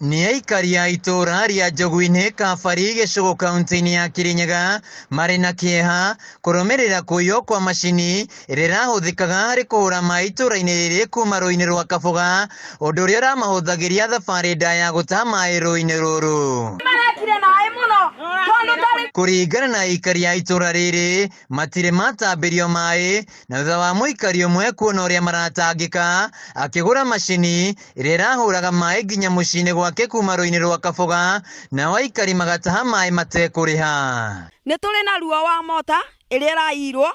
Nĩ aikari a itũra rĩa Njogu-inĩ Kabari gĩcigo kaunti-inĩ ya Kirinyaga marĩ na kĩeha kũrũmĩrĩra kũiywo kwa macini ĩrĩa ĩrahũthĩkaga harĩ kũhũra maĩ itũra-inĩ rĩrĩ kuma rũĩ-inĩ rwa Kaboga, ũndũ ũrĩa ũramahũthagĩria thabarĩ ndaya gũtaha maĩ rũĩ-inĩ rũrũ. Kũringana na aikari a itũra rĩrĩ, matirĩ matambĩrio maĩ na thutha wa mũikari ũmwe kuona ũrĩa maratangĩka akĩgũra macini ĩrĩa ĩrahũraga maĩ nginya mũciĩ-inĩ gwake kuma rũĩ-inĩ rwa Kaboga, nao aikari magataha maĩ matekũrĩha. Nĩ tũrĩ na ruo wa mota ĩrĩa ĩraiyirwo,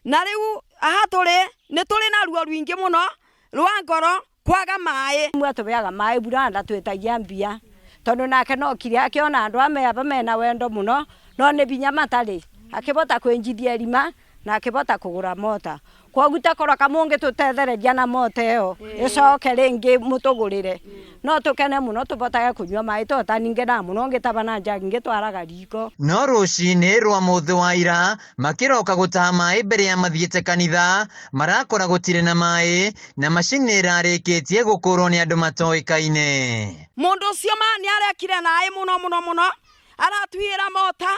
na rĩu aha tũrĩ nĩ tũrĩ na ruo rwingĩ mũno rwa ngoro kwaga maĩ. Mwe tũbeaga maĩ mbura na twĩtagia mbia tondũ nake no kire akĩona andũ ameba mena wendo mũno no nĩ binya matarĩ akĩbota kwĩnjithia irima na akĩbota kũgũra mota. Koguo takora kamũngĩ tũtethereria na mota ĩyo ĩcoke rĩngĩ mũtũgũrĩre no tũkene mũno tũbotage kũnyua maĩ tũtaningenaga mũno ngĩtaba na njagi ngĩtwaraga riko. No rũciinĩ rwa mũthĩ wa ira makĩroka gũtaha maĩ mbere ya mathiĩte kanitha marakora gũtirĩ na maĩ na macini ĩrarĩkĩtie gũkũrwo nĩ andũ matoĩkaine. Mũndũ ũcio nĩ arekire naĩ mũno aratuĩra mota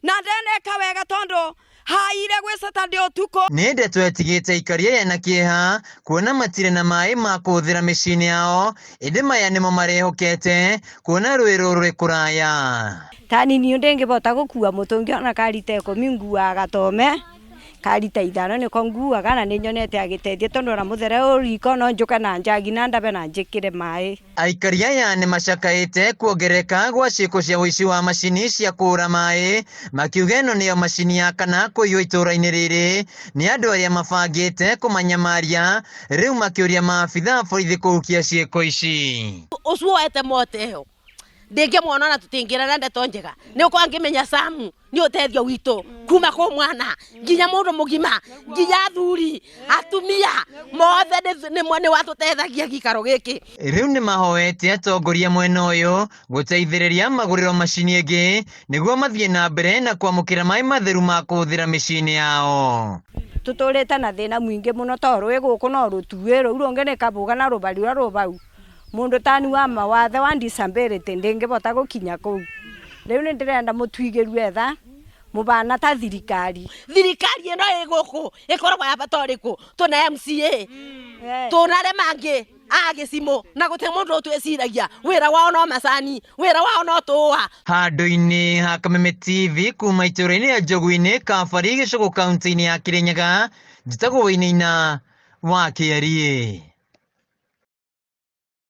na ndeneka wega tondũ haire gwĩ Saturday ũtukũ. Nĩ ndeto etigĩte aikari aya na kĩeha kuona matirĩ na maĩ ma kũhũthĩra mĩciĩ-inĩ yao, ĩndĩ maya nĩmo marehokete kuona rũĩ rũrũ rwĩ kũraya. Tani niĩ ndĩngĩbota gũkua mũtũngi ona karita 10 nguaga gatome karita 5 nĩko nguaga na nĩ nyonete agĩteithia tondũ ona mũthere ũriko no njoke na njagi na ndabe na njĩkĩre maĩ. Aikari aya nĩ macakaĩte kuongereka gwa ciĩko cia ũici wa macini cia kũhũra maĩ, makiuga ĩno nĩyo macini ya kana kũiywo itũra-inĩ rĩrĩ nĩ andũ arĩa mabangĩte kũmanyamaria, rĩu makĩũria maabitha borithi kũhukia ciĩko ici. Ũcio woete mota ĩyo ndĩngĩmwona na tũtingĩrana ndeto njega nĩ ũkorwo ngĩmenya Samu nĩ ũteithio witũ kuma kwĩ mwana nginya mũndũ mũgima nginya athuri atumia mothe nĩ watũteithagia gĩikaro gĩkĩ. Rĩu nĩ mahoete atongoria mwena ũyũ gũteithĩrĩria magũrĩrwo macini ĩngĩ nĩguo mathiĩ na mbere na kwamũkĩra maĩ matheru ma kũhũthĩra mĩciĩ-inĩ yao. Tũtũrĩte na thĩna mũingĩ mũno tondũ rũĩ gũkũ no rũtuĩ rũu rũngĩ nĩ Kaboga na rũbari rũrĩa rũbau mũndũ tani wa mawathe wa disability ndĩngĩbota gũkinya kũu. Rĩu nĩ ndĩrenda mũtuigĩrue etha mũbana ta thirikari ĩno ĩ gũkũ ĩkoragwo ya bata ũrĩkũ tũna MCA tũna arĩa mangĩ a gĩcimo na gũte mũndũ ũtwĩciragia wĩra wao no macani wĩra wao no tũwa. Handũ-inĩ ha Kameme TV kuma itũra-inĩ ya Njogu-inĩ Kabari gĩcigo kaunti-inĩ ya Kirinyaga, njĩtagwo Wainaina wa Kĩarie.